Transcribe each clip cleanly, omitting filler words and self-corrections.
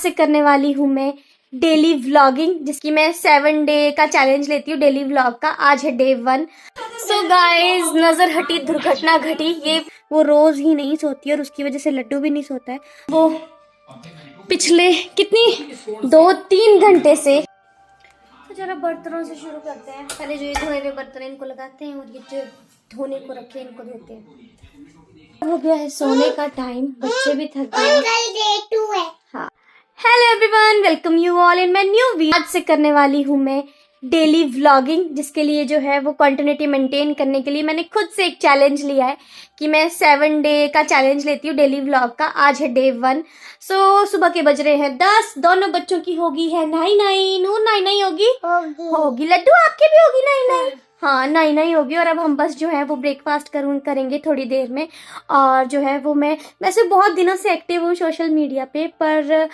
से करने वाली हूँ मैं डेली व्लॉगिंग, जिसकी मैं 7 डे का चैलेंज लेती हूँ डेली व्लॉग का। आज है डे 1। सो गाइज, नजर हटी दुर्घटना घटी। ये वो रोज ही नहीं सोती और उसकी वजह से लड्डू भी नहीं सोता है। वो पिछले कितनी 2-3 घंटे से। तो जरा बर्तनों से शुरू करते हैं। पहले जो ये धोए हुए बर्तन है इनको लगाते हैं, और ये जो धोने को रखे हैं इनको धोते हैं। हो गया है सोने का टाइम, बच्चे भी थक गए। हाँ, hello everyone, welcome you all in my new video. आज से करने वाली हूँ मैं डेली व्लॉगिंग, जिसके लिए जो है वो कंटिन्यूटी मेंटेन करने के लिए मैंने खुद से एक चैलेंज लिया है कि मैं 7 डे का चैलेंज लेती हूँ डेली व्लॉग का। आज है डे 1। सो सुबह के बज रहे हैं 10। दोनों बच्चों की होगी है नाई नूर नाई होगी। लड्डू आपके भी होगी नाई। हाँ, नाई होगी। और अब हम बस जो है वो ब्रेकफास्ट करेंगे थोड़ी देर में। और जो है वो मैं वैसे बहुत दिनों से एक्टिव हूँ सोशल मीडिया पे, पर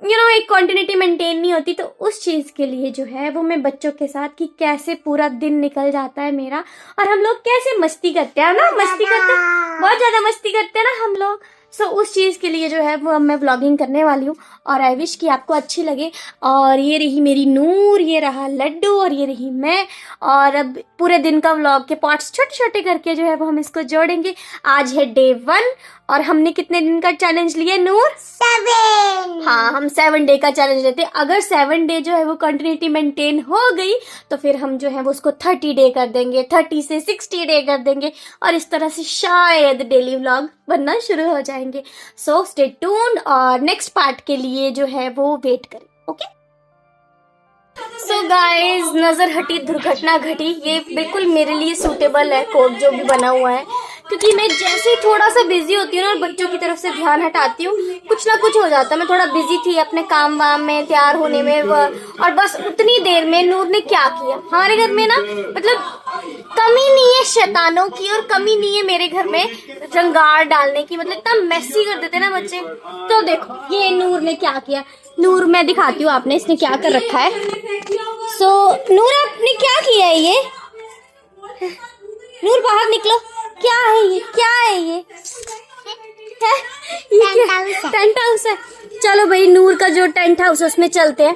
एक कंटिन्यूटी मेंटेन नहीं होती। तो उस चीज़ के लिए जो है वो मैं बच्चों के साथ कि कैसे पूरा दिन निकल जाता है मेरा, और हम लोग कैसे मस्ती करते हैं ना, बहुत ज़्यादा मस्ती करते हैं ना हम लोग। सो उस चीज़ के लिए जो है वो अब मैं व्लॉगिंग करने वाली हूँ, और आई विश कि आपको अच्छी लगे। और ये रही मेरी नूर, ये रहा लड्डू, और ये रही मैं। और अब पूरे दिन का व्लॉग के पार्ट्स छोटे छोटे करके जो है वो हम इसको जोड़ेंगे। आज है डे 1, और हमने कितने दिन का चैलेंज लिया नूर? 7। हाँ, हम 7 डे का चैलेंज लेते हैं। अगर 7 डे जो है वो कंटिन्यूटी मेंटेन हो गई तो फिर हम जो है वो उसको 30 डे कर देंगे, 30 से 60 डे कर देंगे, और इस तरह से शायद डेली व्लॉग बनना शुरू हो जाएंगे। सो स्टे ट्यून्ड, और नेक्स्ट पार्ट के लिए जो है वो वेट करें। ओके। सो गाइज, नजर हटी दुर्घटना घटी। ये बिल्कुल मेरे लिए सूटेबल है कोड जो भी बना हुआ है, क्योंकि मैं जैसे ही थोड़ा सा बिजी होती हूँ ना और बच्चों की तरफ से ध्यान हटाती हूँ, कुछ ना कुछ हो जाता है। मैं थोड़ा बिजी थी अपने काम वाम में, तैयार होने में, और बस उतनी देर में नूर ने क्या किया। हमारे घर में ना मतलब कमी नहीं है शैतानों की, और कमी नहीं है मेरे घर में रंगार डालने की। मतलब इतना मैसी कर देते ना बच्चे। तो देखो ये नूर ने क्या किया। नूर, मैं दिखाती हूँ आपने इसने क्या कर रखा है। सो नूर, आपने क्या किया है ये? नूर बाहर निकलो। क्या है ये? टेंट हाउस है। चलो भाई, नूर का जो टेंट हाउस है उसमें चलते हैं।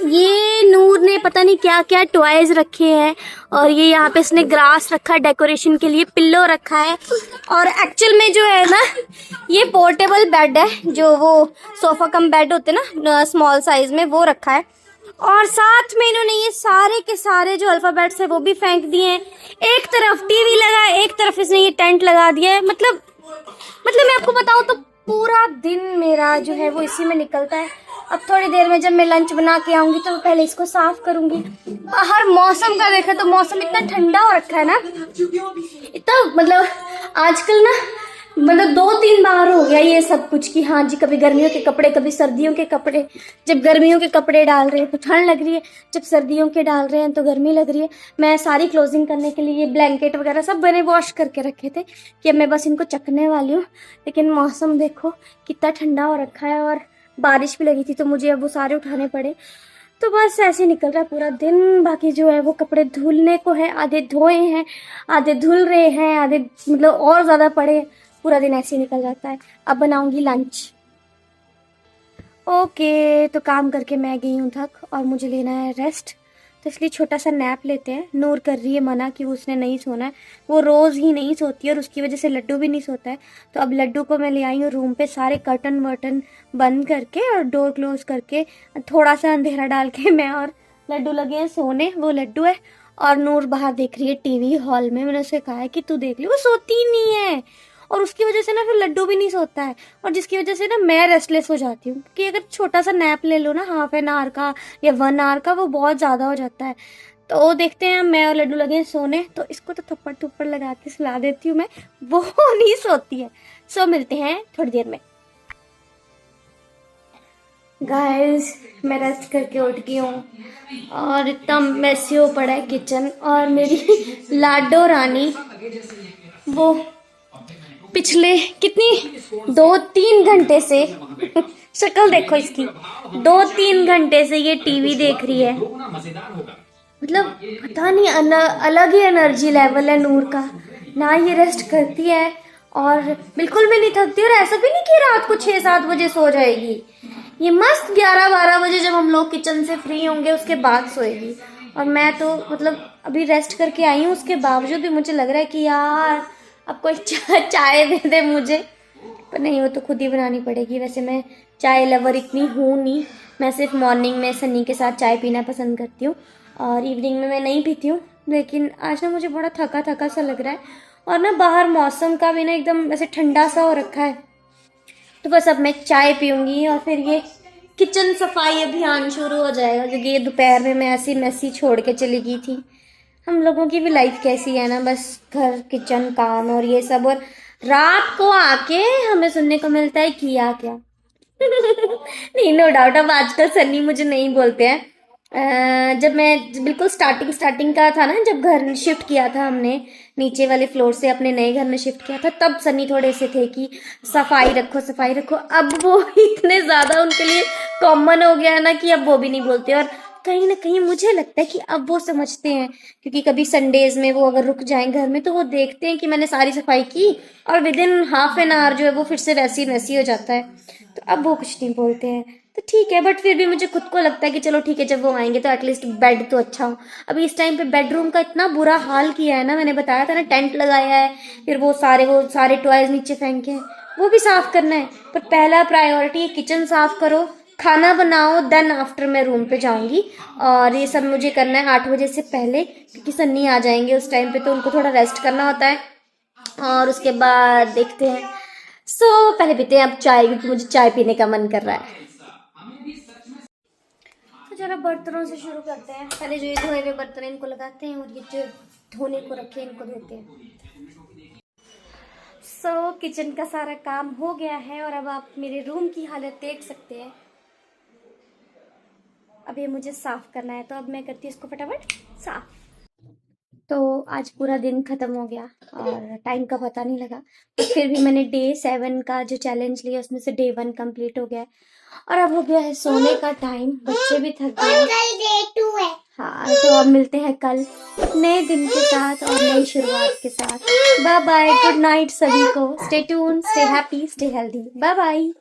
ये नूर ने पता नहीं क्या क्या टॉयज रखे हैं, और ये यहाँ पे इसने ग्रास रखा है डेकोरेशन के लिए, पिल्लो रखा है। और एक्चुअल में जो है ना ये पोर्टेबल बेड है, जो वो सोफा कम बेड होते ना स्मॉल साइज में, वो रखा है। और साथ में इन्होंने ये सारे के सारे जो अल्फाबेट्स है वो भी फेंक दिए हैं। एक तरफ टीवी लगा है, एक तरफ इसने ये टेंट लगा दिया है। मतलब मैं आपको बताऊं तो पूरा दिन मेरा जो है वो इसी में निकलता है। अब थोड़ी देर में जब मैं लंच बना के आऊंगी तो पहले इसको साफ करूंगी। बाहर मौसम का देखें तो मौसम इतना ठंडा हो रखा है ना, इतना मतलब आजकल ना 2-3 बार हो गया ये सब कुछ कि हाँ जी, कभी गर्मियों के कपड़े, कभी सर्दियों के कपड़े। जब गर्मियों के कपड़े डाल रहे हैं तो ठंड लग रही है, जब सर्दियों के डाल रहे हैं तो गर्मी लग रही है। मैं सारी क्लोजिंग करने के लिए ये ब्लैंकेट वगैरह सब मैंने वॉश करके रखे थे कि अब मैं बस इनको चकने वाली हूँ। लेकिन मौसम देखो कितना ठंडा हो रखा है, और बारिश भी लगी थी तो मुझे अब वो सारे उठाने पड़े। तो बस ऐसे निकल रहा है पूरा दिन। बाकी जो है वो कपड़े धुलने को है, आधे धोए हैं, आधे धुल रहे हैं, आधे मतलब और ज़्यादा पड़े। पूरा दिन ऐसे ही निकल जाता है। अब बनाऊंगी लंच। ओके, तो काम करके मैं गई हूँ थक, और मुझे लेना है रेस्ट, तो इसलिए छोटा सा नैप लेते हैं। नूर कर रही है मना कि उसने नहीं सोना है, वो रोज़ ही नहीं सोती है, और उसकी वजह से लड्डू भी नहीं सोता है। तो अब लड्डू को मैं ले आई हूँ रूम पे, सारे कर्टन वर्टन बंद करके और डोर क्लोज करके, थोड़ा सा अंधेरा डाल के मैं और लड्डू लगे हैं सोने। वो लड्डू है, और नूर बाहर देख रही है टीवी हॉल में। मैंने उसे कहा है कि तू देख ली, वो सोती ही नहीं है, और उसकी वजह से ना फिर लड्डू भी नहीं सोता है, और जिसकी वजह से ना मैं रेस्टलेस हो जाती हूँ कि अगर छोटा सा नैप ले लो ना, हाफ एन आवर का या 1 आवर का, वो बहुत ज़्यादा हो जाता है। तो देखते हैं, मैं और लड्डू लगे हैं सोने, तो इसको तो थप्पड़ थप्पड़ लगा के सुला देती हूँ मैं, वो नहीं सोती है। सो मिलते हैं थोड़ी देर में। गाइस, मैं रेस्ट करके उठ गई हूँ, और इतना मैसी हो पड़ा है किचन, और मेरी लाडो रानी वो पिछले कितनी 2-3 घंटे से शक्ल देखो इसकी, 2-3 घंटे से ये टीवी देख रही है। मतलब पता नहीं, अलग ही एनर्जी लेवल है नूर का ना। ये रेस्ट करती है और बिल्कुल भी नहीं थकती, और ऐसा भी नहीं कि रात को 6-7 बजे सो जाएगी। ये मस्त 11-12 बजे जब हम लोग किचन से फ्री होंगे उसके बाद सोएगी। और मैं तो मतलब अभी रेस्ट करके आई हूँ, उसके बावजूद भी मुझे लग रहा है कि यार अब कोई चाय दे दे मुझे, पर नहीं, वो तो खुद ही बनानी पड़ेगी। वैसे मैं चाय लवर इतनी हूँ नहीं, मैं सिर्फ मॉर्निंग में सन्नी के साथ चाय पीना पसंद करती हूँ और इवनिंग में मैं नहीं पीती हूँ। लेकिन आज ना मुझे बड़ा थका थका सा लग रहा है और ना बाहर मौसम का भी ना एकदम ऐसे ठंडा सा हो रखा है, तो बस अब मैं चाय पीऊँगी और फिर ये किचन सफाई अभियान शुरू हो जाएगा, क्योंकि ये दोपहर में मैं ऐसी मैसी छोड़ के चली गई थी। हम लोगों की भी लाइफ कैसी है ना, बस घर किचन काम और ये सब, और रात को आके हमें सुनने को मिलता है किया क्या। नहीं, नो डाउट अब आजकल सन्नी मुझे नहीं बोलते हैं। जब मैं बिल्कुल स्टार्टिंग स्टार्टिंग का था ना, जब घर शिफ्ट किया था हमने नीचे वाले फ्लोर से अपने नए घर में शिफ्ट किया था, तब सन्नी थोड़े से थे कि सफाई रखो सफाई रखो। अब वो इतने ज़्यादा उनके लिए कॉमन हो गया है ना कि अब वो भी नहीं बोलते। और कहीं ना कहीं मुझे लगता है कि अब वो समझते हैं, क्योंकि कभी संडेज में वो अगर रुक जाएं घर में तो वो देखते हैं कि मैंने सारी सफाई की और with in half an hour जो है वो फिर से वैसी वैसी हो जाता है, तो अब वो कुछ नहीं बोलते हैं। तो ठीक है, बट फिर भी मुझे खुद को लगता है कि चलो ठीक है, जब वो आएंगे तो एटलीस्ट बेड तो अच्छा हो। अभी इस टाइम पे बेडरूम का इतना बुरा हाल किया है ना, मैंने बताया था ना, टेंट लगाया है, फिर वो सारे टॉयज नीचे फेंके हैं, वो भी साफ करना है। पर पहला प्रायोरिटी किचन साफ करो, खाना बनाओ, देन आफ्टर मैं रूम पे जाऊंगी। और ये सब मुझे करना है 8 बजे से पहले, क्योंकि सन्नी आ जाएंगे उस टाइम पे, तो उनको थोड़ा रेस्ट करना होता है और उसके बाद देखते हैं। पहले पीते हैं अब चाय, क्योंकि मुझे चाय पीने का मन कर रहा है। तो जरा बर्तनों से शुरू करते हैं। पहले जो ये धोए हुए बर्तन इनको लगाते हैं और ये जो धोने को रखे इनको धोते हैं। किचन का सारा काम हो गया है और अब आप मेरे रूम की हालत देख सकते हैं। अब ये मुझे साफ करना है, तो अब मैं करती हूँ इसको फटाफट साफ। तो आज पूरा दिन खत्म हो गया और टाइम का पता नहीं लगा, तो फिर भी मैंने डे 7 का जो चैलेंज लिया उसमें से डे 1 कंप्लीट हो गया है और अब हो गया है सोने का टाइम। बच्चे भी थक गए। डे 2 है। हाँ, तो अब मिलते हैं कल नए दिन के साथ और नई शुरुआत के साथ। बाय बाय, गुड नाइट सभी को। Stay tune, stay happy, stay healthy. Bye bye.